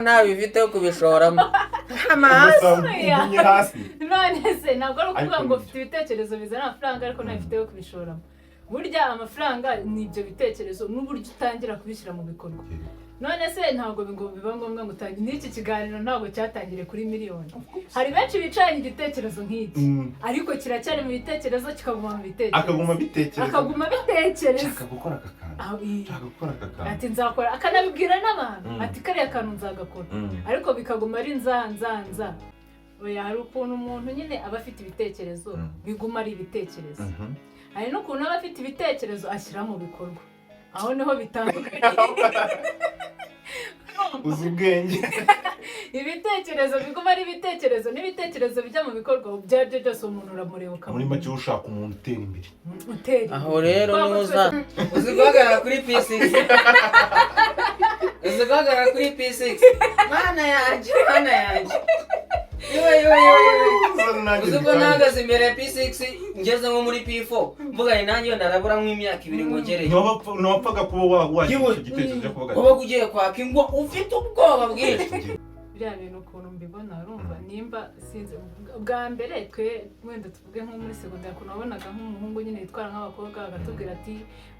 nawe bifite kubishoramo hasi none se ntabwo ari ukuvuga ngo ufite ibitekerezo bizana amafaranga ariko nawe bifite kubishoramo. Burya amafaranga ni ibyo bitekerezo n'uburyo utangira kubishyira mu bikorwa. None se ntabwo biba ngombwa ngo utangire n'iki kiganiro ntabwo cyatangire kuri miliyoni. Hari benshi bicaye igitekerezo nk'iki ariko kiracyari mu bitekerezo kikaguma mu bitekerezo akaguma bitekereza akagukora akakantu ati nzakora akanabibwira n'abantu ati kariya kantu nzagakora ariko bikaguma ari nzanza. Oya, hari ukuntu umuntu nyine aba afite ibitekerezo biguma ari ibitekerezo, hari n'ukuntu aba afite ibitekerezo ashyira mu bikorwa, aho niho bitandukanye. uzi ubwenge ibitekerezo biguma ari ibitekerezo n'ibitekerezo bijya mu bikorwa byaryo byose umuntu uramureba muri make ushaka umuntu utera imbere aho rero nuza uzi guhagarara kuri P6 uzi guhagarara kuri P6 mana yanjye uzi ko nahagaze imbere ya P6 ngeze nko muri P4 mvuga ni nanjye narabura nk'imyaka 2 ngo ngereye ntawapfaga kuba washyira igitekerezo cyo kuvuga uba ugiye kwaka ingwa ufite ubwoba bwinshi. Biriya bintu ukuntu mbibona urumva nimba sinzi bwa mbere twe wenda tuvuge nko muri segonderi ukuntu wabonaga nk'umuhungu nyine yitwara nk'abakobwa agatubwira ati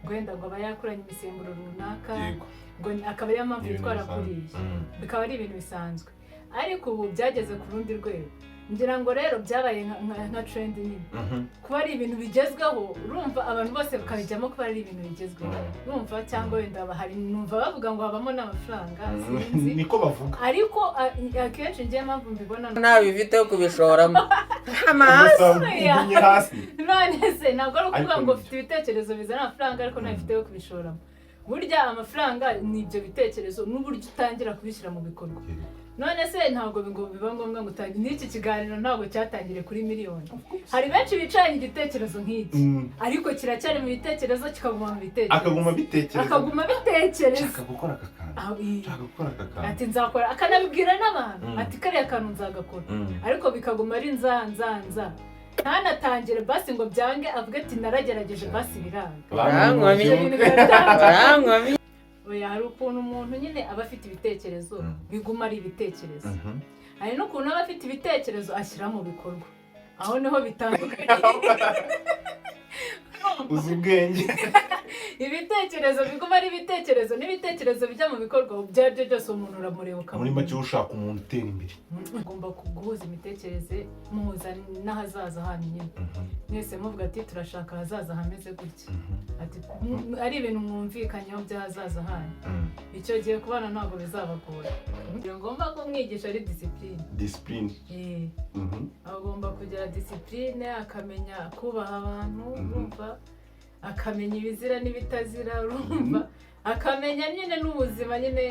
wenda ngo aba yakuranye imisemburo runaka ngo akaba ariyo mpamvu yitwara kuriya, bikaba ari ibintu bisanzwe. Ariko ubu byageze ku rundi rwego, ngira ngo rero byabaye nka trend nini kuba ari ibintu bigezweho. Urumva abantu bose bakabijyamo kuba ari ibintu bigezweho, urumva cyangwa wenda bahari numva bavuga ngo habamo n'amafaranga sinzi niko bavuga, ariko akenshi ngiye mpamvu mbibona nawe bifite kubishoramo hasi none se ntabwo ari ukuvuga ngo ufite ibitekerezo bizana amafaranga ariko nawe bifite kubishoramo. Burya amafaranga ni ibyo bitekerezo n'uburyo utangira kubishyira mu bikorwa. None se ntabwo biba ngombwa ngo utangire n'iki kiganiro ntabwo cyatangire kuri miliyoni. Hari benshi bicaye igitekerezo nk'iki ariko kiracyari mu bitekerezo kikaguma mu bitekerezo akaguma bitekereza akagukora akakantu ati nzakora akanabibwira n'abantu ati kariya kantu nzagakora ariko bikaguma ari nzanza. Ntanatangire basi ngo byange avuge ati naragerageje basi biranga. Oya, hari ukuntu umuntu nyine aba afite ibitekerezo biguma ari ibitekerezo, hari n'ukuntu aba afite ibitekerezo ashyira mu bikorwa, aho niho bitandukanye. uzi ubwenge ibitekerezo biguma ari ibitekerezo n'ibitekerezo bijya mu bikorwa byaryo byose umuntu uramureba muri make ushaka umuntu utera imbere ugomba guhuza imitekerereze muhuza n'ahazaza hanyu nyine mwese muvuga ati turashaka ahazaza hameze gutya, ati ari ibintu mwumvikanyeho by'ahazaza hanyu, icyo gihe kubana ntabwo bizabagora. Ngomba ko mwigisha ari discipline agomba kugira discipline, akamenya kubaha abantu, urumva akamenya ibizira n'ibitazira, urumva akamenya nyine n'ubuzima nyine,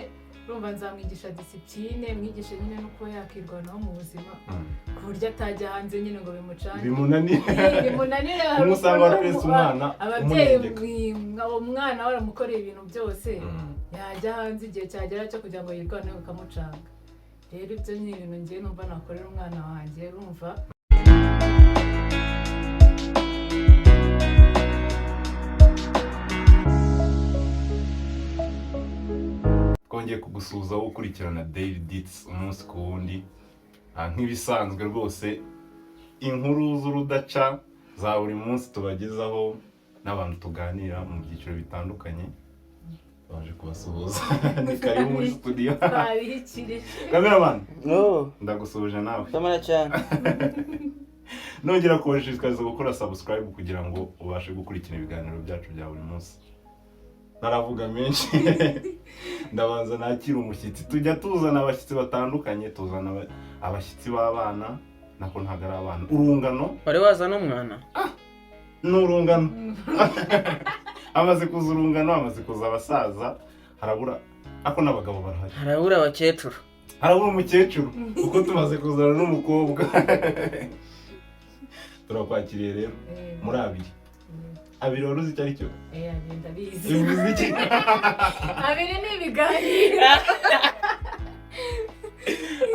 urumva nzamwigisha discipline, mwigishe nyine nuko yakirwanaho mu buzima ku buryo atajya hanze nyine ngo bimunanire umusanga warese umwana ababyeyi umwana waramukoreye ibintu byose yajya hanze igihe cyagera cyo kugira ngo yirwaneho bikamucanga. Rero ibyo ni ibintu ngiye numva nakorera umwana wanjye, urumva twongeye kugusuhuza wo gukurikirana Daily Deets umunsi ku wundi, nk'ibisanzwe rwose inkuru z'urudaca za buri munsi tubagezaho n'abantu tuganira mu byiciro bitandukanye. Baje kubasuhuza ni karibu muri studio cameraman ndagusuhuje nawe kamera cyane nongera kubashishikariza gukora subscribe kugira ngo ubashe gukurikira ibiganiro byacu bya buri munsi. Naravuga menshi ndabanza nakira umushyitsi, tujya tuzana abashyitsi batandukanye, tuzana abashyitsi b'abana nako ntago ari abana, urungano wari wazana umwana n'urungano amaze kuza urungano, amaze kuza abasaza, harabura ako n'abagabo barahari, harabura abakecuru, harabura umukecuru kuko tumaze kuzana n'umukobwa. Turakwakiriye rero muri abiri wari uzi icyo ari cyo? ndabizi. Bivuze iki? Abiri ni ibiganiro.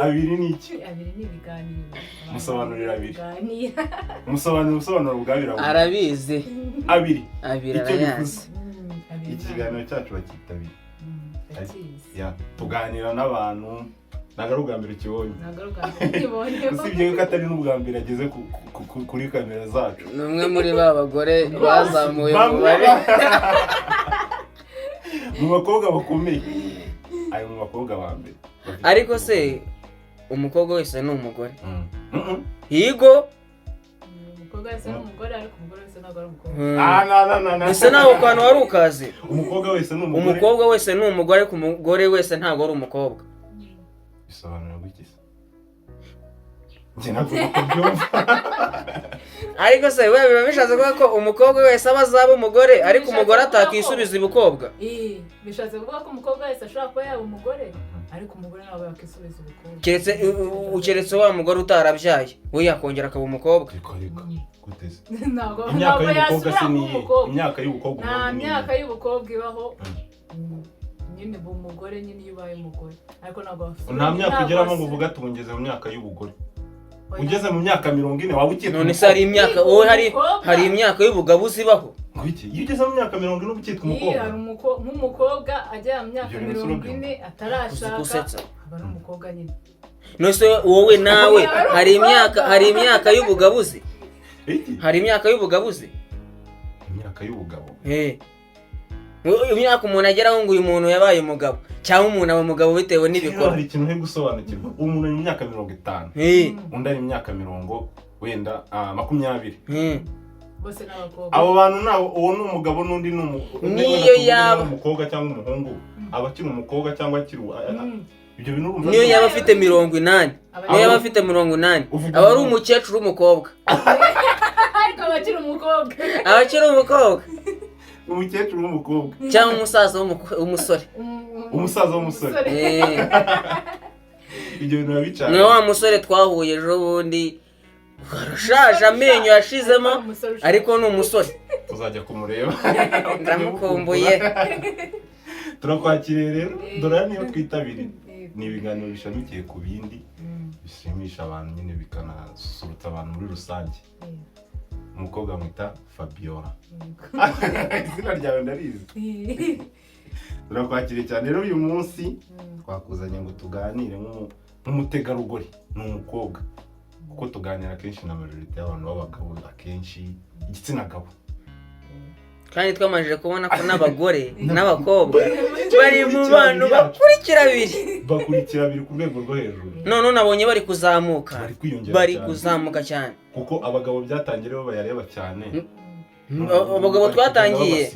Abiri ni iki? Abiri ni ibiganiro. Musobanurira abiri. Ubusobanuro bw'abiri. Arabizi. Abiri arayazi. Iki kiganiro cyacu bakitabira. Ya tuganira n'abantu ntabwo ari ubwa mbere ukibonye. ntabwo ari ubwa mbere ukibonye. Usibye ko atari n'ubwa mbere ageze kuri kamera zacu. ni umwe muri ba bagore bazamuye umubare mu bakobwa bakomeye, ari mu bakobwa ba mbere. ariko se umukobwa wese ni umugore higo umukobwa wese ni umugore ariko umugore wese ntabwo ari umukobwa. ese nawe kantu wari ukazi. Umukobwa wese ni umugore, umukobwa wese ni umugore ariko umugore wese ntabwo ari umukobwa. bisobanura gutya se? Njye ntabwo kubyumva. ariko se we biba bishatse kuvuga ko umukobwa wese aba azaba umugore ariko umugore atakisubiza ibukobwa. bishatse kuvuga ko umukobwa wese ashobora kuba yaba umugore ariko umugore ntabwo yakisubiza ubukobwa. keretse wa mugore utarabyaye we yakongera akaba umukobwa. Gute se? ntabwo Imyaka yasubira kuba umukobwa. Imyaka y'ubukobwa. nta myaka y'ubukobwa ibaho. nyine bu umugore nyine iyo ubaye umugore ariko ntabwo nta myaka ugeramo ngo uvuga ati ungeze mu myaka y'ubugore. Ugeze mu myaka 40 waba ukitwa. none se hari imyaka wowe hari imyaka y'ubugabuzi ibaho. Ngwiki iyo ugeze mu myaka 40 uba ukitwa umukobwa. hari nk'umukobwa ajya mu myaka 40 atarashaka aba ari umukobwa nyine. none se wowe nawe hari imyaka y'ubugabuzi. hari imyaka y'ubugabuzi. Imyaka y'ubugabo. imyaka umuntu ageraho ngo uyu muntu yabaye umugabo cyangwa umuntu aba umugabo bitewe n'ibikorwa. Hari ikintu nko gusobanukirwa. Umuntu ari mu myaka 50 undi ari mu myaka 20 wenda 20. bose n'abakobwa. Abo bantu nabo uwo ni umugabo n'undi ni niyo yaba umukobwa cyangwa umuhungu aba akiri umukobwa cyangwa akiri ibyo bintu urumva. niyo yaba afite 80 niyo yaba afite 80 aba ari umukecuru w'umukobwa. ariko aba akiri umukobwa. aba akiri umukobwa. umukecuru w'umukobwa cyangwa umusaza w'umusore. umusaza w'umusore. ibyo bintu babicana. ni wa musore twahuye ejo bundi arashaje amenyo yashizemo ariko ni umusore. tuzajya kumureba. ndamukumbuye. turakwakiriye rero dore niyo twitabiriye. ni ibiganiro bishamikiye ku bindi bishimisha abantu nyine bikanasusurutsa abantu muri rusange. umukobwa mwita Fabiola. izina ryawe ndarizi. turakwakiriye cyane rero uyu munsi twakuzanye ngo tuganire nk'umutegarugori n'umukobwa kuko tuganira kenshi na majorite y'abantu b'abagabo akenshi igitsina gabo. kandi twamajije kubona ko n'abagore n'abakobwa bari mu bantu bakurikira biri ku rwego rwo hejuru. none nabonye bari kuzamuka cyane kuko abagabo byatangiye bo bayareba cyane. abagabo twatangiye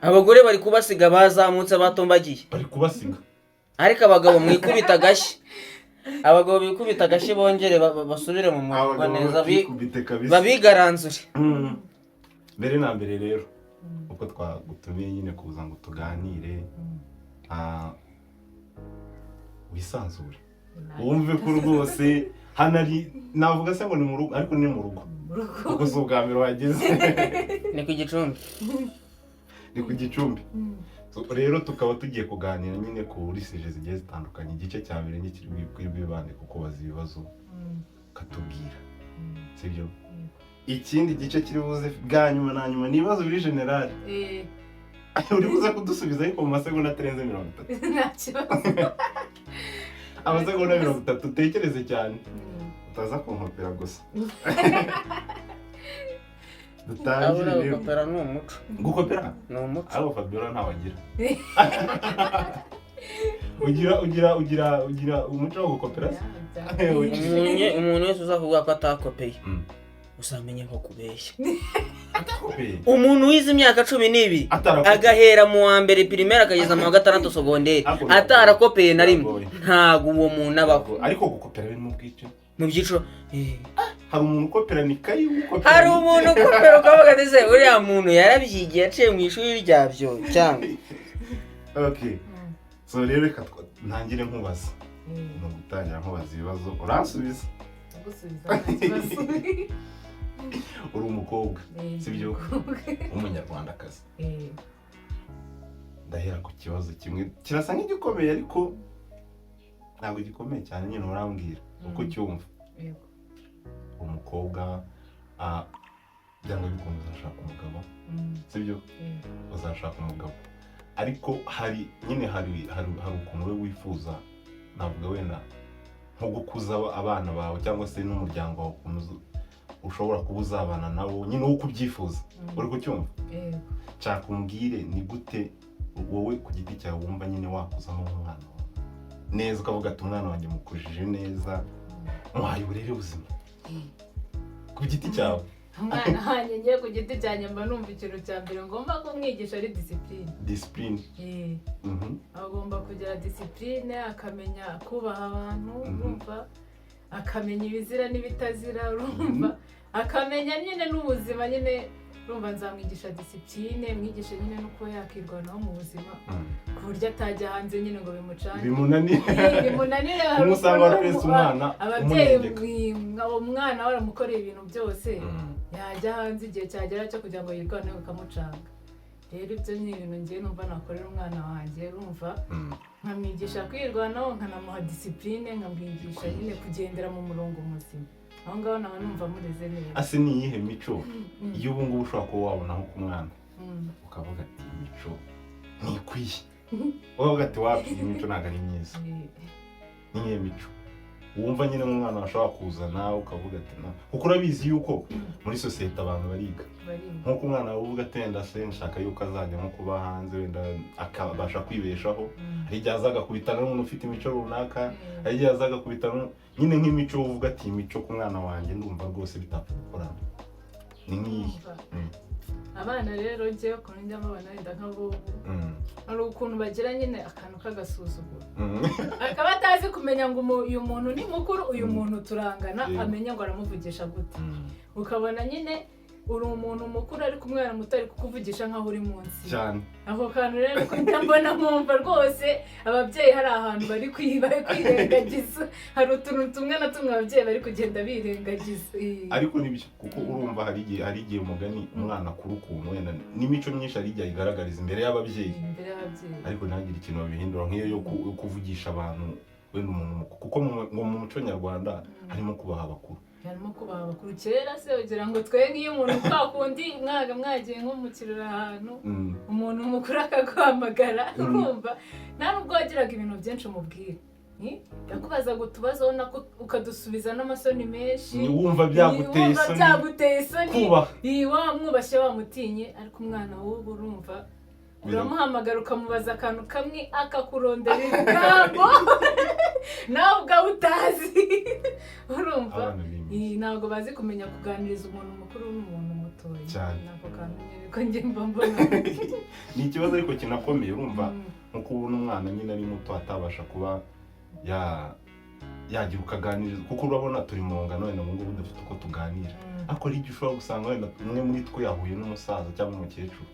abagore bari kubasiga bazamutse batombagiye bari kubasiga ariko abagabo mwikubita agashyi. abagabo bikubita agashyi bongere basubire mu mwuga neza babigaranzure. mbere na mbere rero uko twagutumiye nyine kuza ngo tuganire wisanzure wumve ko rwose hano ari navuga se ngo ni mu rugo ariko ni mu rugo kuko si ubwa mbere wageze. ni ku Gicumbi. ni ku Gicumbi. rero tukaba tugiye kuganira nyine kuri sije zigiye zitandukanye. igice cya mbere kiri bwibande kuko bazi ibibazo katubwira sibyo. ikindi gice kiri buze bwa nyuma na nyuma ni ibibazo biri general. uri buze kudusubiza ariko mu masegonda atarenze 30. nta kibazo. amasegonda 30 utekereze cyane utaza kunkopera gusa. dutangire rero. gukopera ni umuco. gukopera ni umuco. abo Fabiola ntawagira. ugira umuco wo gukopera. umuntu wese uzavuga ko atakopeye uzamenye nko kubeshya. umuntu wize imyaka 12 agahera mu wa mbere primaire akageza mu wa 6 secondaire atarakopeye na rimwe ntago uwo muntu abaho. ariko gukopera biri mu bwico mu byiciro. hari umuntu ukopera ni kayi ukopera. hari umuntu ukopera ukavuga ati se uriya muntu yarabyigiye yaciye mu ishuri ryabyo cyangwa. okay so rero reka ntangire nkubaza. no gutangira nkubaza ibibazo uransubiza. uri umukobwa sibyo w'umunyarwandakazi. ndahera ku kibazo kimwe kirasa nk'igikomeye ariko ntabwo gikomeye cyane nyine urambwira uko cyumva. umukobwa byanga bikunze uzashaka umugabo sibyo. uzashaka umugabo ariko hari ukuntu we wifuza navuga wenda nko gukuza abana bawe cyangwa se n'umuryango wawe ushobora kuba uzabana nabo nyine uko ubyifuza uri kucyumva nshaka umbwire ni gute wowe ku giti cyawe wumva nyine wakuzamo nk'umwana wawe neza ukavuga ati umwana wanjye mukujije neza muhaye uburere buzima ku giti cyawe umwana wanjye ngiye ku giti cyanjye mba numva ikintu cya mbere ngomba kumwigisha ari disipurine agomba kugira disipurine akamenya kubaha abantu urumva akamenya ibizira n'ibitazira urumva akamenya nyine n'ubuzima nyine urumva nzamwigisha disipurine mwigishe nyine n'uko yakirwanaho mu buzima ku buryo atajya hanze nyine ngo bimucane bimunanire umusanga wararetse umwana ababyeyi umwana waramukoreye ibintu byose yajya hanze igihe cyagera cyo kugira ngo yirwaneho bikamucanga rero ibyo ni ibintu ngiye numva nakorera umwana wanjye urumva nkamwigisha kwirwanaho nkanamuha disipurine nkamwigisha nyine kugendera mu murongo muzima aho ngaho nawe numva mureze neza ase ni iyihe mico iyo ubu ngubu ushobora kuba wabona nko ku mwana ukavuga ati imico ntikwiye ukavuga ati wapi iyi mico ntabwo ari myiza ni iyihe mico wumva nyine nk'umwana washobora kuzana ukavuga ati na kuko urabizi yuko muri sosiyete abantu bariga nk'uko umwana uvuga ati wenda se nshaka yuko azajya nko kuba hanze wenda akabasha kwibeshaho hari igihe aza agakubitana n'umuntu ufite imico runaka hari igihe aza agakubitana nyine nk'imico uvuga ati imico ku mwana wanjye ndumva rwose bitapfa gukorana ni nk'iyi abana rero njyewe ukuntu njya mbabona wenda nk'abubu hari ukuntu bagira nyine akantu k'agasuzuguro akaba atazi kumenya ngo uyu muntu ni mukuru uyu muntu turangana amenya ngo aramuvugisha gute ukabona nyine uri umuntu mukuru ariko umwana muto ari kukuvugisha nk'aho uri munsi cyane ako kantu rero ko njya mbona nkumva rwose ababyeyi hari ahantu bari kwirengagiza hari utuntu tumwe na tumwe ababyeyi bari kugenda birengagiza ariko nibyo kuko urumva hari igihe umugani umwana akura ukuntu wenda n'imico myinshi hari igihe igaragariza imbere y'ababyeyi ariko ntagire ikintu babihindura nk'iyo yo kuvugisha abantu wenda umuntu kuko mu muco nyarwanda harimo kubaha abakuru harimo kubaha abakuru kera se ugira ngo twe nk'iyo umuntu twakundi mwagiye nko mu kirori ahantu umuntu mukuru akaguhamagara urumva nta nubwo wagiraga ibintu byinshi umubwira yakubaza ngo tubazeho nako ukadusubiza n'amasoni menshi wumva byaguteye isoni wamwubashye wamutinye ariko umwana w'ubu urumva uramuhamagara ukamubaza akantu kamwe akakurondera ibigambo nawe ubwawe utazi urumva ntabwo bazi kumenya kuganiriza umuntu mukuru n'umuntu mutoya ntabwo kantu ko njye mbona ni ikibazo ariko kinakomeye urumva nkuko ubona umwana nyine ari muto atabasha kuba yagira ukaganiriza kuko urabona turi mu ngano wenda ngubu dufite uko tuganira ariko ari ushobora gusanga wenda umwe muri twe yahuye n'umusaza cyangwa umukecuru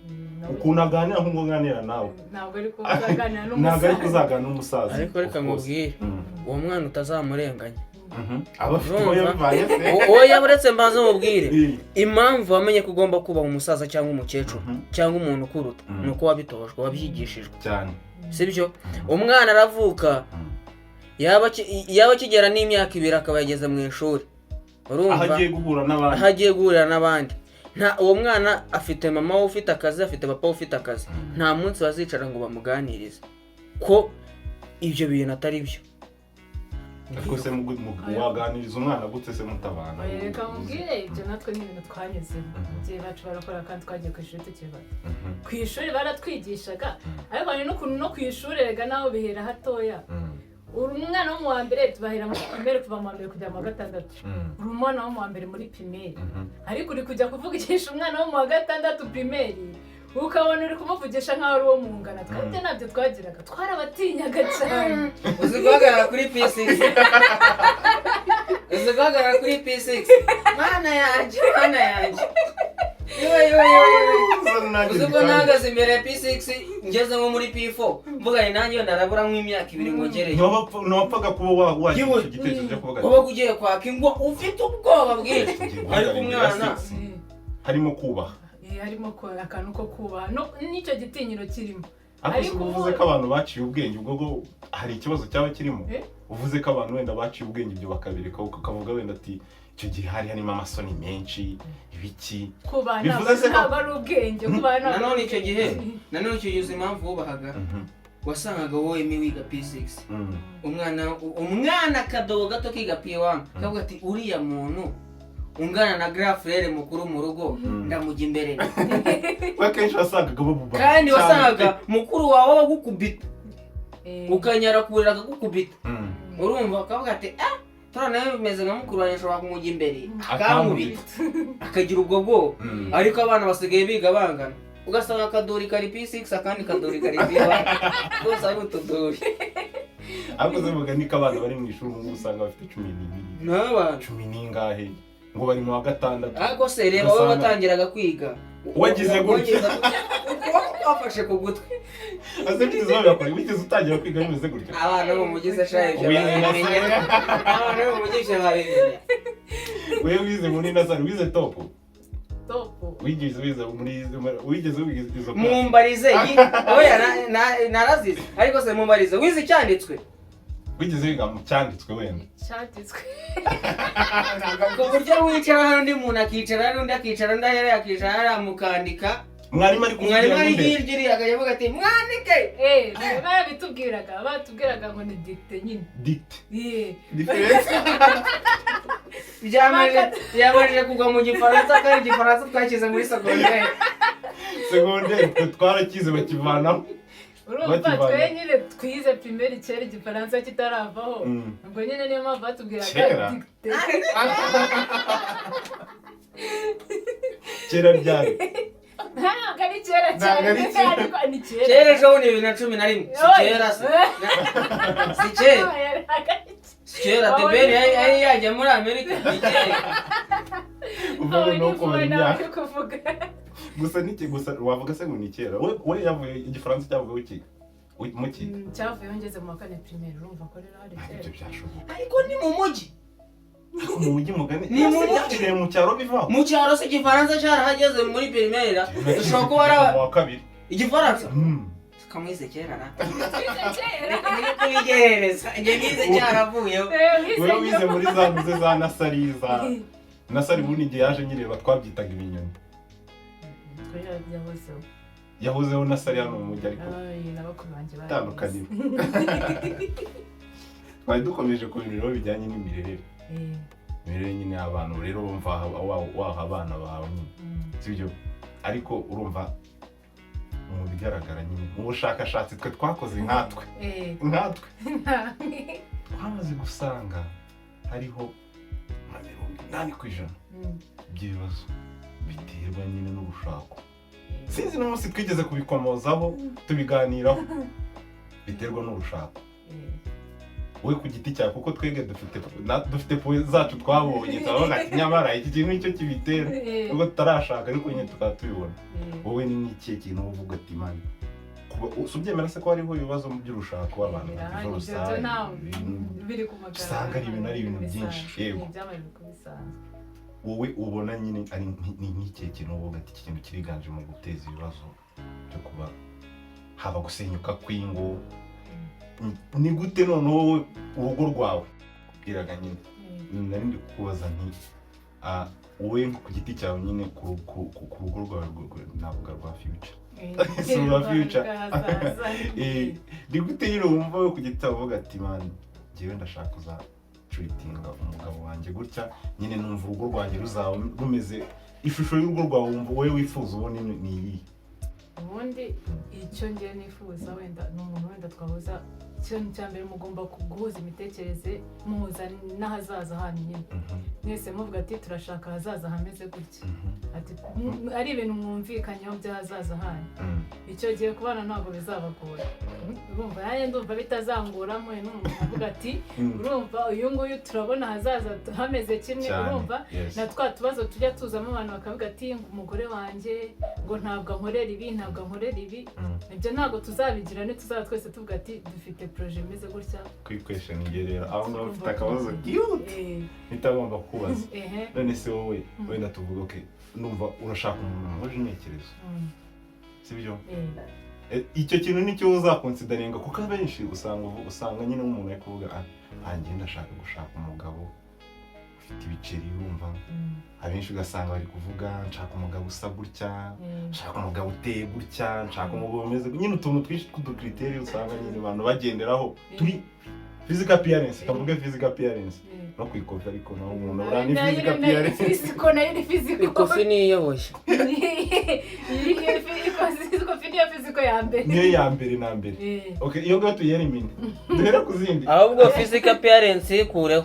ukuntu aganira nk'uko uganira nawe ntabwo ari kuzaganira n'umusaza ariko reka nkubwire uwo mwana utazamurenganya oya buretse mbanze mubwire impamvu wamenye ko ugomba kubaha umusaza cyangwa umukecuru cyangwa umuntu ukuruta ni uko wabitojwe wabyigishijwe cyane sibyo umwana aravuka yaba akigera n'imyaka 2 akaba yageze mu ishuri urumva aho agiye guhurira n'abandi uwo mwana afite mama we ufite akazi afite papa we ufite akazi nta munsi bazicara ngo bamuganirize ko ibyo bintu atari byo ariko se waganiriza umwana gute se mutabana reka mubwire ibyo natwe ni ibintu twanyuzemo ababyeyi bacu barakora kandi twagiye ku ishuri tukiri bato ku ishuri baratwigishaga ariko hari n'ukuntu no ku ishuri rega naho bihera hatoya uri umwana wo mu wa mbere tubahera mu primere kuva mu wa mbere kujya mu wa gatandatu uri umwana wo mu wa mbere muri primere ariko uri kujya kuvugisha umwana wo mu wa gatandatu primere ukabona uri kumuvugisha nk'aho ari uwo mu ngana twebwe ntabyo twagiraga twarabatinyaga cyane uzi guhagarara kuri P6 uzi guhagarara kuri P6 mana yanjye uzi ko nahagaze imbere ya P6 ngeze nko muri P4 mvuga ni nanjye ndarabura nk'imyaka 2 ngo ngereye ntiwapfaga kuba wagira igitekerezo cyo kuvuga waba ugiye kwaka ingwa ufite ubwoba bwinshi ariko umwana harimo kubaha harimo akantu ko kubaha n'icyo gitinyiro kirimo ariko uvuze ko abantu baciye ubwenge ubwo hari ikibazo cyaba kirimo uvuze ko abantu wenda baciye ubwenge ibyo bakabireka ukavuga wenda ati icyo gihe harimo amasoni menshi ibiki bivuze se ntabwo ari ubwenge kubaha nanone icyo gihe uzi impamvu wubahaga wasangaga wowe wiga P6 umwana kadogo gato kiga P1 kavuga ati uriya muntu ungana na grand frère mukuru mu rugo ndamujya imbere wakenshi wasangaga babuba kandi wasangaga mukuru wawe bagukubita ukanyara kurira akagukubita urumva kavuga ati turana bimeze nka mukuru wanjye ashobora kumujya imbere akamubita akagira ubwo bwo ariko abana basigaye biga bangana ugasanga akadori kari P6 akandi kadori kari P1 rwose ari utudori ariko zivuga niko abana bari mu ishuri ubu usanga bafite 12 n'abana 10 n'ingahe ngo bari mu wa gatandatu ariko se reba wowe batangiraga kwiga wagize gutya wafashe ku gutwi ase bigize bakora wigeze utangira kwiga bimeze gutya abana bo mugize shaje abana bo mugize babimenya wewe wize muri nasari wize top wigeze izo mumbarize oya narazize ariko se mumbarize wize cyanditswe wigeze wiga mu cyanditswe wenda cyanditswe ku buryo wicara hano undi muntu akicara n'undi akicara undi akicara mukandika mwarimu ari hirya akavuga ati mwandike batubwiraga ngo ni dicte nyine difference byamarije kugwa mu gifaransa kandi igifaransa twakize muri secondaire twarakize bakivanaho urumva twe nyine twize primaire cyera igifaransa kitaravaho ubwo nyine niyo mpamvu batubwiraga dicte kera ryari kera ejo bundi 2011 si kera debeli yajya muri Amerika uvuga no kubona imyaka gusa wavuga se ngo ni kera we yavuye igifaransa cyavuye muki cyavuye ngeze mu kane primaire urumva ko rero hari kera ariko ni mu mujyi mu mujyi mugani ni mu cyaro bivaho mu cyaro se igifaransa cyarahageze muri primaire ushobora kuba ari wa kabiri igifaransa kamwize kera na kuyigereza njye nize cyaravuyeho wewe wize muri za nasari bundi igihe yaje nyireba twabyitaga ibinyoni yahozeho nasari hano mu mujyi ariko tandukaniro twari dukomeje ku bintu bijyanye n'imirerere imirerere nyine abantu rero bumva waha abana bawe nyine sibyo ariko urumva mu bigaragara nyine mu bushakashatsi twe twakoze nkatwe twamaze gusanga hariho nka 80% by'ibibazo biterwa nyine n'ubushako sinzi n'umunsi twigeze kubikomozaho tubiganiraho biterwa n'urushako we ku giti cyawe kuko twege dufite poe zacu twabonye turabona ati nyamara iki kintu nicyo kibitera ubwo tutarashaka ariko nyine tukaba tubibona wowe ni n'ikihe kintu uvuga ati mani usubyemera se ko hariho ibibazo by'urushako abantu usanga ari ibintu byinshi yego wowe ubona nyine ari n'ikihe kintu uvuga ati iki kintu kiriganje mu guteza ibibazo byo kuba haba gusenyuka kw'ingo ni gute noneho wowe urugo rwawe bwiraga nyine nari ndi kukubaza nti wowe ku giti cyawe nyine ku rugo rwawe navuga rwa future rwa future ni gute nyine wumva wowe ku giti cyawe uvuga ati mani njyewe ndashaka kuzacuritinga umugabo wanjye gutya nyine numva urugo rwanjye ruzaba rumeze ishusho y'urugo rwawe wumva wowe wifuza ubundi ni iyi ubundi icyo ngiye nifuza wenda ni umuntu wenda twahuza ikintu cya mbere mugomba guhuza imitekerereze muhuza n'ahazaza hanyu nyine mwese muvuga ati turashaka ahazaza hameze gutya ati ari ibintu mwumvikanyeho by'ahazaza hanyu icyo gihe kubana ntabwo bizabagora urumva nanjye ndumva bitazanguramo n'umuntu avuga ati urumva uyu nguyu turabona ahazaza hameze kimwe urumva na twa tubazo tujya tuzamo abantu bakavuga ati umugore wanjye ngo ntabwo ankorera ibi ibyo ntabwo tuzabigira ntituzaba twese tuvuga ati dufite proje imeze gutya kwikwesha nigerera aho ngaho ufite akabazo cute bitagomba kubaza none se wowe wenda tuvuga okay numva urashaka umuntu wuje intekerezo sibyo icyo kintu nicyo uzakonsidaringa kuko abenshi usanga nyine nk'umuntu ari kuvuga njye ndashaka gushaka umugabo ufite ibiceri urumva abenshi ugasanga bari kuvuga nshaka umugabo usa gutya nshaka umugabo uteye gutya nshaka umugabo umeze nyine utuntu twinshi tw'udukriteri usanga nyine abantu bagenderaho turi physical appearance kavuga physical appearance no kwikofa ariko naho umuntu urani physical appearance physical nayo ni physical ikofi ni iyoboye physical ya mbere niyo ya mbere na mbere okay iyo ngaho tuyere imini duhera kuzindi ahubwo physical appearance ikureho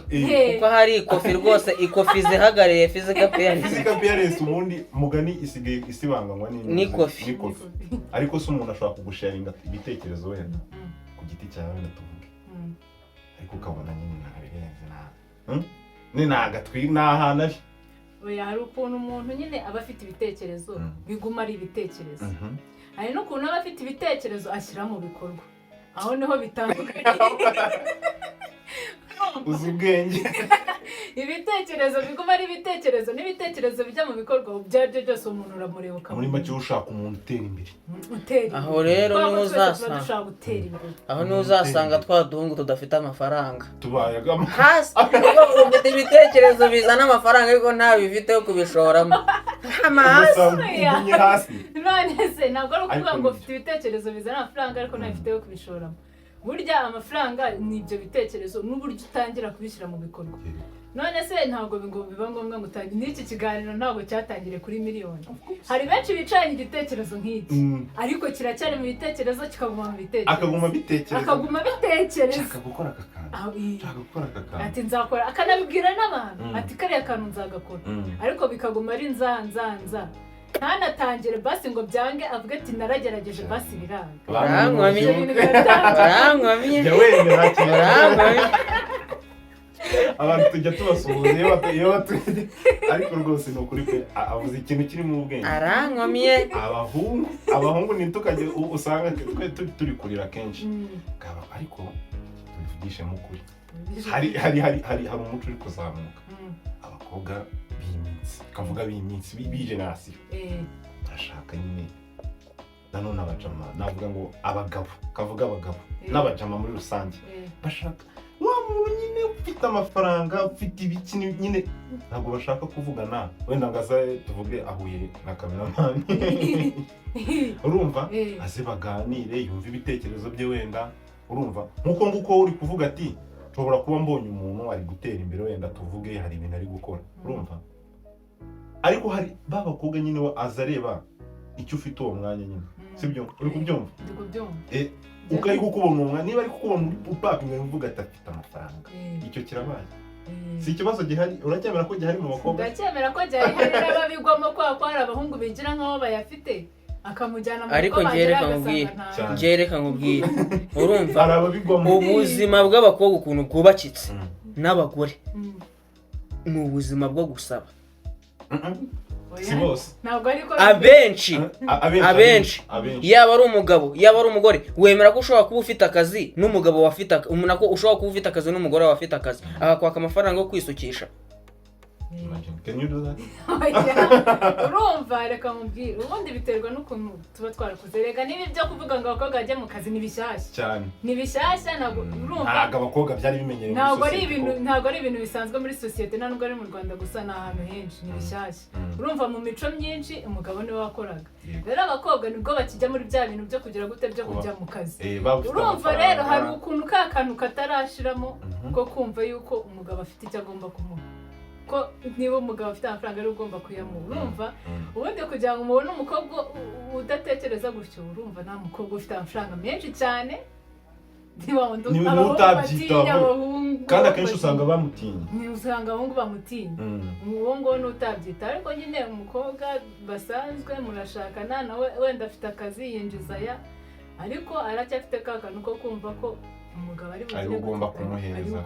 kuko hari ikofi rwose ikofi zihagariye physical appearance ubundi mugani isigaye isibanganywa n'ikofi ariko se umuntu ashobora kugusharinga ibitekerezo wenda ku giti cyawe wenda tuvuge ariko ukabona nyine nabirenze ni nagatwi n'ahana ari oya hari ukuntu umuntu nyine aba afite ibitekerezo biguma ari ibitekerezo hari n'ukuntu aba afite ibitekerezo ashyira mu bikorwa aho niho bitandukanye uzi ubwenge ibitekerezo biguma ari ibitekerezo n'ibitekerezo bijya mu bikorwa byaryo byose umuntu uramureba muri make ushaka umuntu utera imbere aho rero niho uzasanga aho niho uzasanga twa duhungu tudafite amafaranga tubayagamo hasi ufite ibitekerezo bizana amafaranga ariko nta bifiteho kubishoramo hasi none se ntabwo ari ukuvuga ngo ufite ibitekerezo bizana amafaranga ariko nta bifiteho kubishoramo burya amafaranga ni ibyo bitekerezo n'uburyo utangira kubishyira mu bikorwa none se ntabwo biba ngombwa ngo utangire n'iki kiganiro ntabwo cyatangire kuri miliyoni hari benshi bicaranye igitekerezo nk'iki ariko kiracyari mu bitekerezo kikaguma mu bitekerezo akaguma bitekereza nshaka gukora aka kantu ati nzakora akanabibwira n'abantu ati kariya kantu nzagakora ariko bikaguma ari nza ntanatangire basi ngo byange avuga ati naragerageje basi biranga barangwamiye abantu tujya tubasuhuza iyo batuye ariko rwose ni ukuri pe avuze ikintu kiri mu bwenge arangwamiye abahungu ntitukajye usanga turi kurira kenshi ariko tubivugishe mu kuri hari umuco uri kuzamuka abakobwa b'iminsi kavuga b'iminsi b'igenerasiyo barashaka nyine nanone abajama navuga ngo abagabo kavuga abagabo n'abajama muri rusange bashaka wa muntu nyine ufite amafaranga ufite ibiki nyine ntabwo bashaka kuvugana wenda ngaza tuvuge ahuye na cameraman urumva aze baganire yumva ibitekerezo bye wenda urumva nkuko uri kuvuga ati nshobora kuba mbonye umuntu ari gutera imbere wenda tuvuge hari ibintu ari gukora urumva ariko hari babakobwa nyine we azareba icyo ufite uwo mwanya nyine sibyo uri kubyumva ukari kukubona umwanya niba ari kukubona muri upapinga uvuga ati afite amafaranga icyo kirabaye si ikibazo gihari uracyemera ko gihari mu bakobwa ndacyemera ko gihari hari n'ababigwamo ko hari abahungu bigira nk'aho bayafite akamujyana mu ariko ngereka nkubwire urumva ubuzima bw'abakobwa ukuntu bwubakitse n'abagore ni ubuzima bwo gusaba si bose abenshi yaba ari umugabo yaba ari umugore wemera ko ushobora kuba ufite akazi n'umugabo ushobora kuba ufite akazi n'umugore wawe afite akazi akakwaka amafaranga yo kwisukisha Can you do that? Urumva reka mubwire ubundi biterwa n'ukuntu tuba twarakuze rega nibi byo kuvuga ngo abakobwa bajya mu kazi nibishyashya cyane nibishyashya ntabwo urumva ntabwo abakobwa byari bimenyereye ntabwo ari ibintu bisanzwe muri societe ntabwo ari mu Rwanda gusa n'ahantu henshi nibishyashya urumva mu mico myinshi umugabo niwe wakoraga rero abakobwa nibwo bakijya muri bya bintu byo kugira gute byo kujya mu kazi urumva rero hari ukuntu ka kantu katarashiramo ko kumva yuko umugabo afite icyo agomba kumuha ko niba umugabo afite amafaranga ari ugomba kuyamuha urumva ubundi kugira ngo umubone umukobwa udatekereza gutyo urumva nta mukobwa ufite amafaranga menshi cyane niba utabyitaho kandi akenshi usanga bamutinya usanga abahungu bamutinya uwo nguwo n'utabyitaho ariko nyine umukobwa basanzwe murashakana nawe wenda afite akazi yinjiza ariko aracyafite ka kantu ko kumva ko umugabo ari ugomba kumuhereza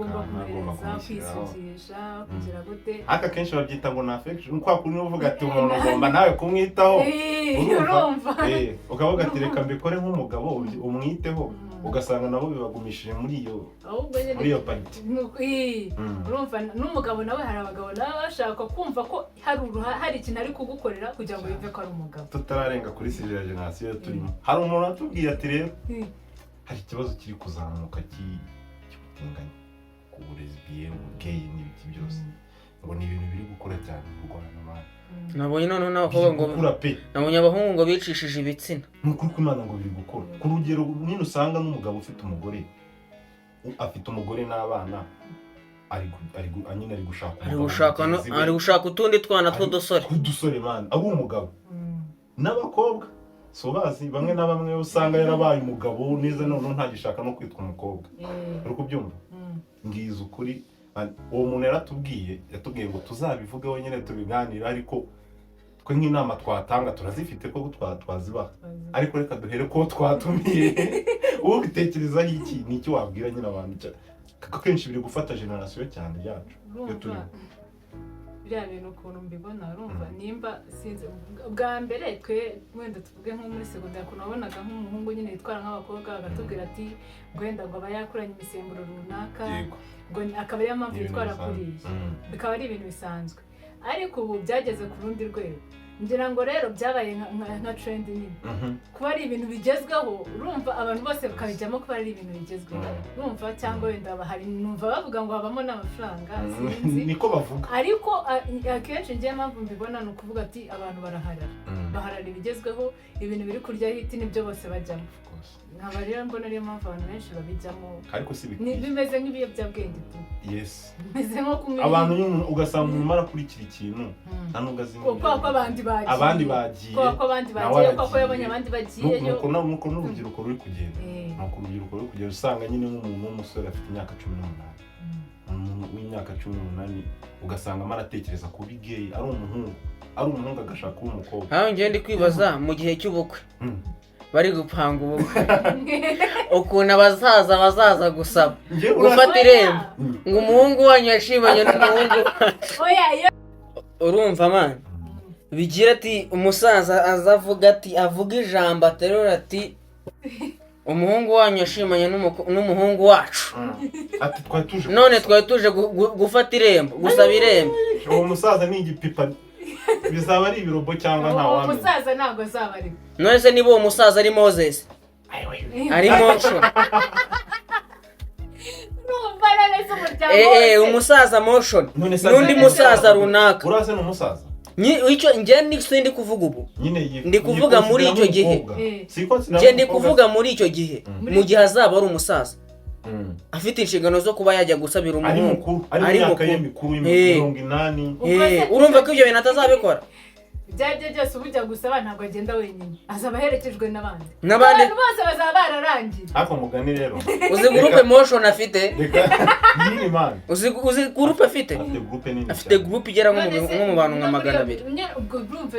kwisukisha kugira gute aka kenshi babyita ngo na affection kwa kuri uvuga ati umuntu ugomba nawe kumwitaho urumva ukavuga ati reka mbikore nk'umugabo umwiteho ugasanga nabo bibagumishije muri iyo party urumva n'umugabo nawe hari abagabo nabo bashaka kumva ko hari ikintu ari kugukorera kugira ngo yumve ko ari umugabo tutararenga kuri siriya generasiyo turimo hari umuntu watubwiye ati rero hari ikibazo kiri kuzamuka cy'ubutinganyi ku burezi ubweyi n'ibiki byose ngo ni ibintu biri gukora cyane mu Rwanda n'abandi. Nabonye noneho n'abakobwa ngo nabonye abahungu ngo bicishije ibitsina. Nukuri kw'Imana ngo biri gukora. Ku rugero nyine usanga n'umugabo ufite umugore afite umugore n'abana ari gushaka utundi twana tw'udusore. Udusore man, abo umugabo. N'abakobwa so bazi bamwe na bamwe usanga yarabaye umugabo neza none ntagishaka no kwitwa umukobwa. Uri kubyumva? Ngize ukuri uwo muntu yatubwiye ngo tuzabivugeho nyine tubiganira ariko twe nk'inama twatanga turazifite ko twazibaha. Ariko reka duhere ko twatumiye. Uwo bitekerezaho iki ni icyo wabwira nyine abantu kenshi biri gufata generation cyane yacu. Biriya bintu ukuntu mbibona urumva nimba sinzi bwa mbere twe wenda tuvuge nko muri secondaire kuno wabonaga nk'umuhungu nyine yitwara nk'abakobwa agatubwira ati gwenda ngo abayakuranye imisemburo runaka ngo akaba ari mpamvu yitwara kuriya bikaba ari ibintu bisanzwe ariko ubu byageze ku rundi rwego ngira ngo rero byabaye nka trend nini kuba ari ibintu bigezweho urumva abantu bose bakabijyamo kuba ari ibintu bigezweho urumva cyangwa wenda bahari numva bavuga ngo habamo n'amafaranga sinzi niko bavuga ariko akenshi ngiye mpamvu mbibona ni ukuvuga ati abantu baharara ibigezweho ibintu biri kurya hiti nibyo bose bajyamo nkaba rero mbona ariyo mpamvu abantu benshi babijyamo ariko si bimeze nk'ibiyobyabwenge tu yes bimeze nko kumwe abantu ugasanga umuntu arakurikira ikintu nta nubwo azi kuko abandi bagiye kuko yabonye abandi bagiyeyo nuko n'urubyiruko ruri kugenda usanga nyine nk'umuntu w'umusore afite imyaka 18 umuntu w'imyaka 18 ugasanga amaratekereza kuba gay ari umuhungu agashaka kuba umukobwa. Aho ngende kwibaza mu gihe cy'ubukwe bari gupanga ubukwe ukuntu abasaza bazaza gusaba gufata irembo ngo umuhungu wanyu yashimanye n'umuhungu urumva man bigira ati umusaza avuga ijambo aterura ati umuhungu wanyu yashimanye n'umuhungu wacu ati twari tuje gufata irembo gusaba irembo. Uwo musaza ni igipipa bizaba ari ibirobo cyangwa nta wamenya. Umusaza ntago azaba ari. None se niba uwo musaza ari Moses ari Motion umusaza Motion n'undi musaza runaka urase n'umusaza icyo njye ndi kuvuga ubu ndi kuvuga muri icyo gihe ndi kuvuga muri icyo gihe mu gihe azaba ari umusaza afite inshingano zo kuba yajya gusabira umuhungu ari mukuru 80 urumva ko ibyo bintu atazabikora byajye byose ubujya gusaba ntabwo agenda wenyine azaba aherekejwe n'abandi bose bazaba bararangiye ako mugani rero uzi groupe Motion afite yini man uzi groupe afite groupe igera nko mu bantu nka 200 ubwo groupe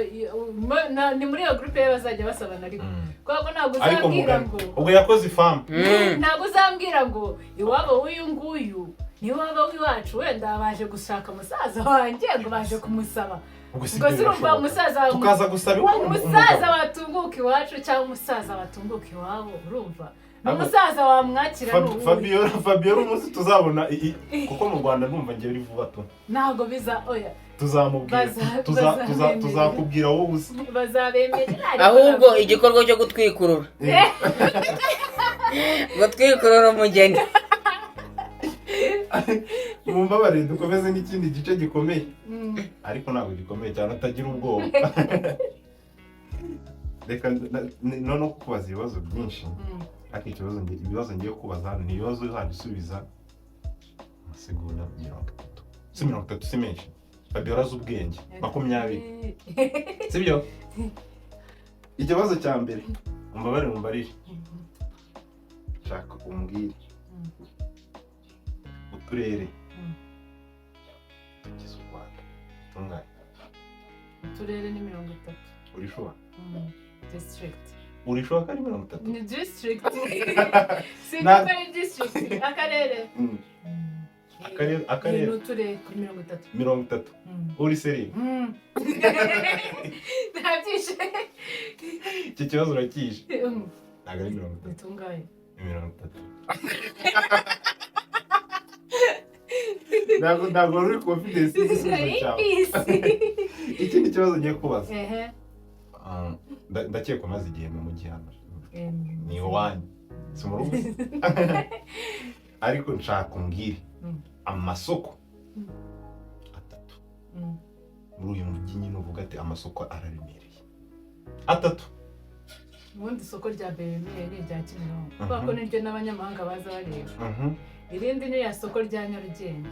ni muri iyo groupe bazajya basabana ariko kuko ntabwo uzambwira ngo ubwo yakoze femme ntabwo uzambwira ngo iwabo w'uyu nguyu ni waba w'iwacu wenda baje gushaka musaza wanjye ngo baje kumusaba ubwo urumva umusaza tukaza gusaba umusaza watunguka iwacu cyangwa umusaza watunguka iwabo urumva umusaza wamwakira Fabiola umunsi tuzabona kuko mu Rwanda numva ngiye biri vuba tu ntabwo biza oya tuzamubwira tuzakubwira wowe uzi bazabemerera ahubwo igikorwa cyo gutwikurura umugeni mumbabarire dukomeze n'ikindi gice gikomeye ariko ntabwo gikomeye cyane utagira ubwoba reka no kubaza ibibazo byinshi ariko ibibazo ngiye kubaza hano ni ibibazo uzabisubiza amasegonda 30 si menshi Fabiola z'ubwenge 20 sibyo ikibazo cya mbere mumbarire shaka umbwire uturere tugize u Rwanda tungana uturere ni 30 urishoba district urishoba kari 30 ni district sinumva ni district akarere n'uturere kuri 30 uri seri ntabyishe iki kibazo urakishe ntabwo ari 30 bitungaye 30 ntabwo uri confidence y'igisubizo cyawe ikindi kibazo ngiye kubaza ndakeka maze igihe mu mujyi hano ni iwanyu si mu rugo ariko nshaka umbwire amasoko 3 muri uyu mujyi nyine uvuga ati amasoko araremereye? 3. ubundi isoko rya Beremereye ni irya Kimironko kubera ko niryo n'abanyamahanga baza bareba. Irindi ni ya soko rya Nyarugenge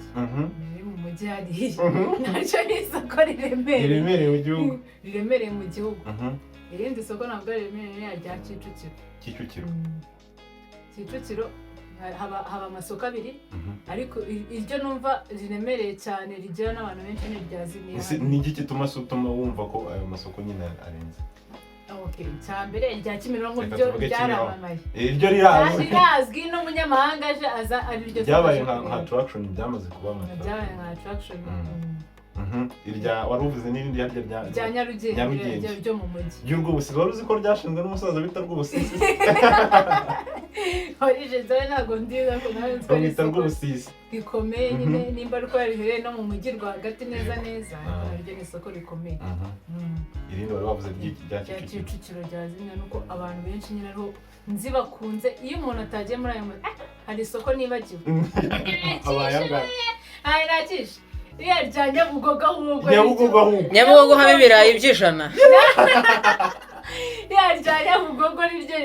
riri mu mujyi hariya, naryo ni isoko riremereye mu gihugu, riremereye mu gihugu. Irindi soko ntabwo riremereye ni rya Kicukiro haba amasoko 2 ariko iryo numva riremereye cyane rigira n'abantu benshi ni rya Ziniya. Ni iki gituma wumva ko ayo masoko nyine arenze? Okay, cyambere rya Kimironko byo byaramamaye. Iryo rirazwi n'umunyamahanga aje aza ari ryo byabaye nka attraction, byamaze kuba byabaye nka attraction. Irya waruvuze n'irindi rya Nyarugenge ryo mu mujyi. Y'urw'Ubusisi wari uzi ko ryashinzwe n'umusaza bita Rw'Ubusisi? Orije dore ntago ndiza ko nawe nzwe bita Rw'Ubusisi rikomeye nyine nimba ariko riherereye no mu mujyi rwagati neza naryo ni isoko rikomeye. Irindi wari wavuze rya Kicukiro rya Ziniya nuko abantu benshi nyine ariho nzi bakunze iyo umuntu atagiye muri ayo hari isoko nibagiwe abayanga nakishe iya rya Nyabugogo ahubwo Nyabugogo haba ibirayi by'ijana. iya rya Nyabugogo niryo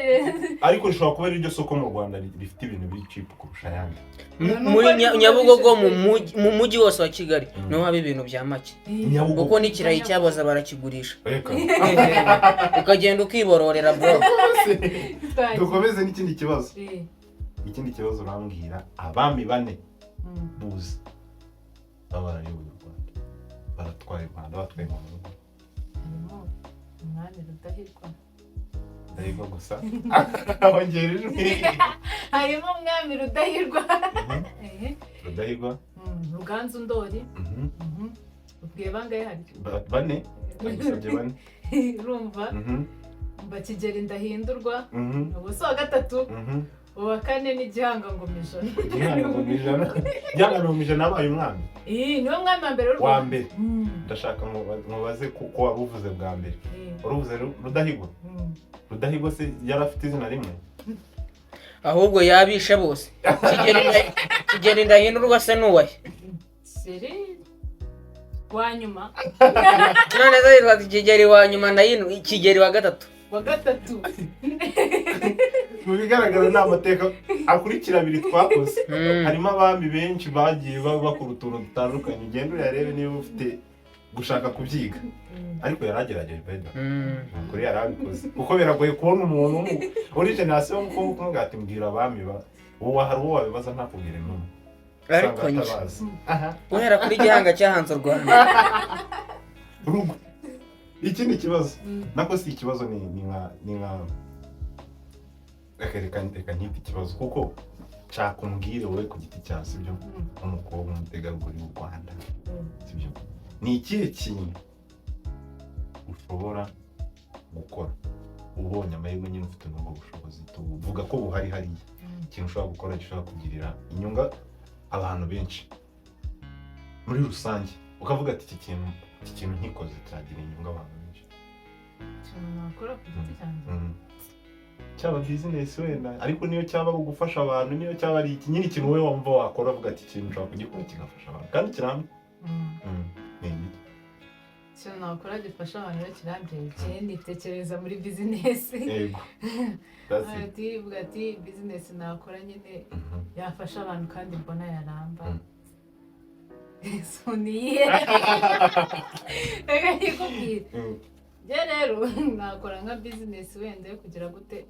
ariko rishobora kuba iryo soko mu Rwanda rifite ibintu biri cheap kurusha ayandi. Muri Nyabugogo mu mujyi wose wa Kigali niho haba ibintu bya make kuko n'ikirayi cyaboza barakigurisha ukagenda ukibororera bro. Dukomeze n'ikindi kibazo urambwira abami 4 buzi barayoboye u Rwanda, baratwaye u Rwanda, batwaye mu rugo. Umwami Rudahigwa. Ndahigwa gusa abongereje harimo umwami Rudahigwa. Rudahigwa, Ruganzu Ndori. Ubwiye bangaye hari 4 bagisabye 4 urumva Kigeli Ndahindurwa ubuso wa 3 uwa 4 ni Gihanga Ngomijana. Gihanga Ngomijana abaye umwami. Niwe mwami wa mbere wa mbere. Ndashaka mubaze kuko wabuvuze bwa mbere. Waruvuze Rudahigwa. Rudahigwa se yarafite izina rimwe? Ahubwo yabishe bose. Kigeli Ndahindurwa se nuwahe? Seri wanyuma. None zayitwa Kigeli wanyuma ndahino Kigeli wa 3. Wa 3. Mu bigaragara n'amateka akurikira 2 twakoze. Harimo abami benshi bagiye bakora utuntu dutandukanye, ugenda uyarebe niba ufite gushaka kubyiga. Ariko yaragerageje beda. Kuri yarabikoze. Kuko biragoye kubona umuntu uri generation nko kumugati mbwira abami uwo hari uwo wabibaza ntakubwire n'umwe. Ariko uhera kuri Gihanga cyahanze u Rwanda. Ikindi kibazo nako si ikibazo ni nka reka nkita ikibazo kuko nshaka umbwire wowe ku giti cyawe sibyo umukobwa umutegarugori w'u Rwanda sibyo ni ikihe kintu ushobora gukora ubonye amahirwe nyine ufite n'ubwo bushobozi tuvuga ko buhari hariya ikintu ushobora gukora gishobora kugirira inyunga abantu benshi muri rusange ukavuga ati iki kintu nkikoze cyagira inyunga abantu benshi nakora ku giti cyanjye cyaba business wenda ariko niyo cyaba gufasha abantu niyo cyaba ari iki nyine ikintu wowe wumva wakora uvuga ati ikintu ushobora kugikora kigafasha abantu kandi kiramye ikintu nakora gifasha abantu kiramye ikindi tekereza muri business yego ati business nakora nyine yafasha abantu kandi mbona yaramba soniye nikubwira rero nakora nka business wenda yo kugira gute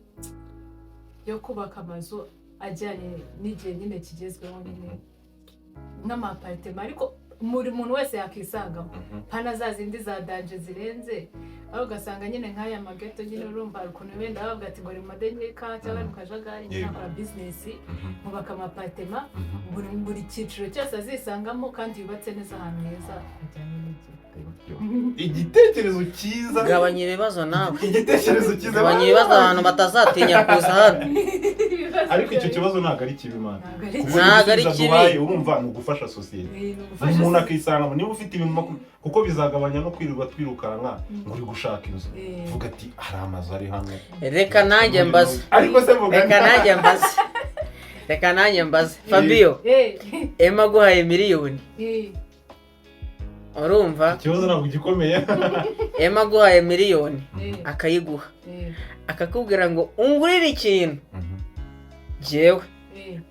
yo kubaka amazu ajyanye n'igihe nyine kigezweho nyine n'amaparitema ariko muri muntu wese yakisangamo pana za zindi za danje zirenze aho ugasanga nyine nk'aya mageto nyine urumva ukuntu wenda bavuga ati ngo ari mu madenyeka cyangwa mu kajagari nyine akora business mubaka amaparitema buri cyiciro cyose azisangamo kandi yubatse neza ahantu heza ajyanye n'igihe. Igitekerezo cyiza gabanya ibibazo nawe igitekerezo cyiza gabanya ibibazo abantu batazatinya kuza hano ariko icyo kibazo ntago ari kibi man ntago ari kibi urumva ni ugufasha societe umuntu akisanga niba ufite ibintu kuko bizagabanya no kwirirwa twirukanka ngo uri gushaka inzu vuga ati hari amazu ari hamwe reka nanjye mbaze ariko se vuga reka nanjye mbaze Fabio Emma guhaye miliyoni urumva ikibazo ntabwo gikomeye Emma aguhaye miliyoni akayiguha akakubwira ngo ungurire ikintu jewe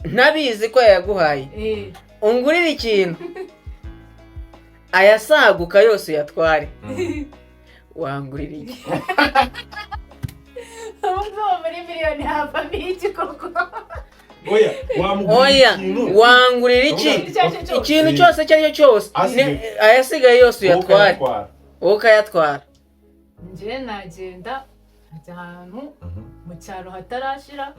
ntabizi ko yaguhaye ungurire ikintu ayasaguka yose yatware wangurira iki muri miliyoni hava iki koko oya wangurira iki ikintu cyose icyo ari cyo cyose ayasigaye yose uyatware wowe ukayatwara njye nagenda njya ahantu mu cyaro hatarashira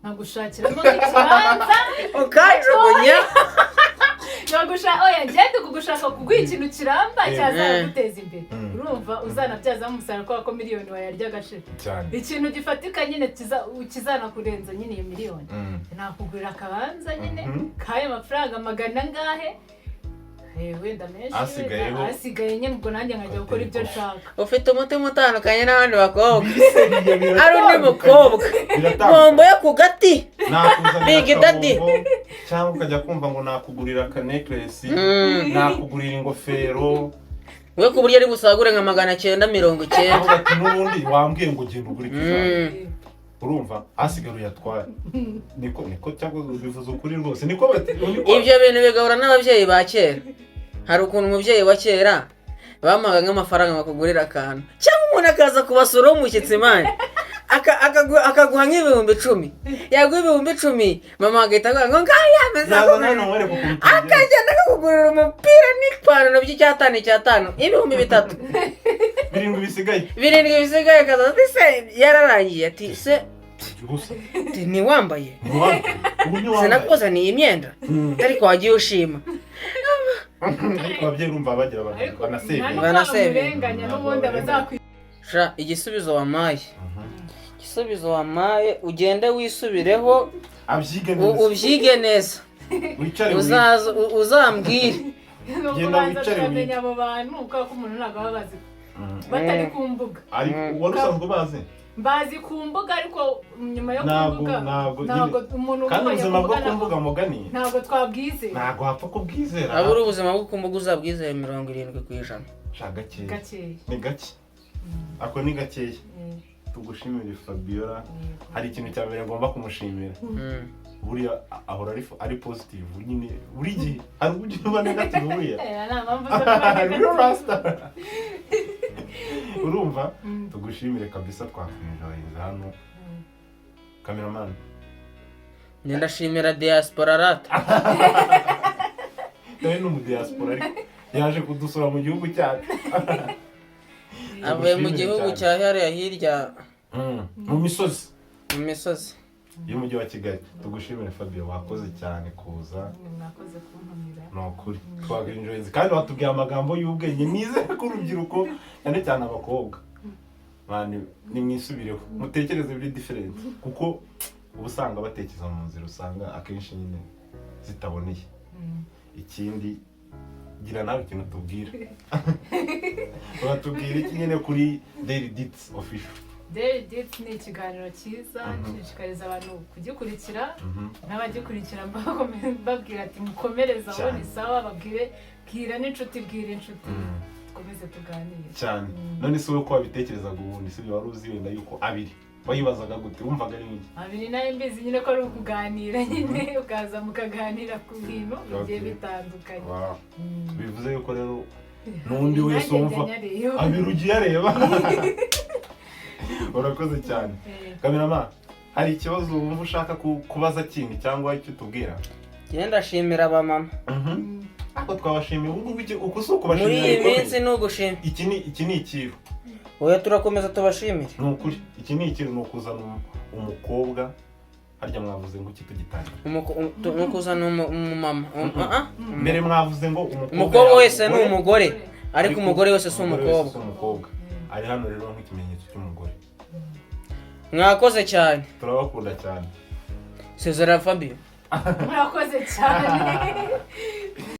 nkagushakiramo nk'ikibanza ukajugunya oya ngende kugushaka kuguha ikintu kiramba cyazaguteza imbere urumva uzanabyazamo umusaruro kubera ko miliyoni wayarya agashira ikintu gifatika nyine kizanakurenza nyine iyo miliyoni nakugurira akabanza nyine k'ayo mafaranga magana angahe wenda menshi asigaye nyine ubwo nanjye nkajya gukora ibyo nshaka ufite umutima utandukanye n'abandi bakobwa ari undi mukobwa bombo yo ku gati big daddy cyangwa ukajya kumva ngo nakugurira aka necklace nakugurira ingofero we ku buryo ari busagure nka 990 n'ubundi wambwiye ngo genda ugure ikijana urumva asigaye yatwara niko cyangwa bivuze ukuri rwose niko ibyo bintu bigahura n'ababyeyi ba kera hari ukuntu umubyeyi wa kera bamaga nk'amafaranga bakugurira akantu cyangwa umuntu akaza kubasura umushyitsi mani akaguha nk'ibihumbi 10 yaguha ibihumbi 10 mama agahita avuga ngo ngayameze akagenda akakugurira umupira n'ipantaro by'icyatanu ibihumbi 3 birindwi bisigaye akaza ati se yararangiye ati se ntiwambaye sinakuzaniye imyenda ariko wagiye ushima ariko ababyeyi urumva bagira banasebe igisubizo wamaye ugende wisubireho ubyige neza uzambwire genda wicare umenya abo bantu kuko umuntu ntabwo aba bazi batari ku mbuga wari usanzwe bazi mbazi ku mbuga ariko nyuma yo kumbuga ntabwo umuntu kandi ubuzima bwo kumbuga mugani ntabwo twabwizera ntabwo hapfa kubwizera aburi ubuzima bwo kumbuga uzabwizera 70%. Gakeya ni gake ako ni gakeya tugushimire Fabiola hari ikintu cya mbere ngomba kumushimira buriya ahora ari positive nyine buri gihe ari ubugira negative buriya urumva tugushimire kabisa twakwinjoyinga hano cameraman ndashimira diaspora rata nawe mu diaspora ariko yaje kudusura mu gihugu cyacu avuye mu gihugu cya hariya hirya mu misozi y'umujyi wa Kigali tugushimire Fabio wakoze cyane kuza mwakoze kuntumira nokuri twagrinjoyinze kandi watubwiye amagambo y'ubwenge nize ko urubyiruko cyane cyane abakobwa bani nimwisubireho mutekereze biri different kuko ubusanga batekereza mu nzira usanga akenshi nyine zitaboneye ikindi gira nawe ikintu tubwira batubwira iki nyine kuri Daily Deeds official Daily Deeds ni ikiganiro cyiza nshishikariza abantu kugikurikira n'abagikurikira babwira ati mukomereza aho ni sawa bwira n'inshuti dukomeze tuganire cyane none se uko wabitekerezaga ubundi se wari uzi wenda yuko abiri wayibazaga gute wumvaga ari iki abiri nayo mbizi nyine ko ari ukuganira nyine ukaza mukaganira ku bintu bigiye bitandukanye bivuze yuko rero n'undi wese wumva abiri ugiye areba urakoze cyane cameraman hari ikibazo wumva ushaka kubaza kindi cyangwa icyo tubwira genda shimira abamama ako twabashimiye uko uko bashimira muri iyi minsi n'ugushimira iki ni ikiru oya turakomeza tubashimire nukuri iki ni ikiru n'ukuzana umukobwa harya mwavuze ngo kitugitanye n'ukuzana umumama mbere mwavuze ngo umukobwa wese ni umugore ariko umugore wese si umukobwa ari hano rero nk'ikimenyetso cy'umugore mwakoze cyane turabakunda cyane Cesar Fabio mwakoze cyane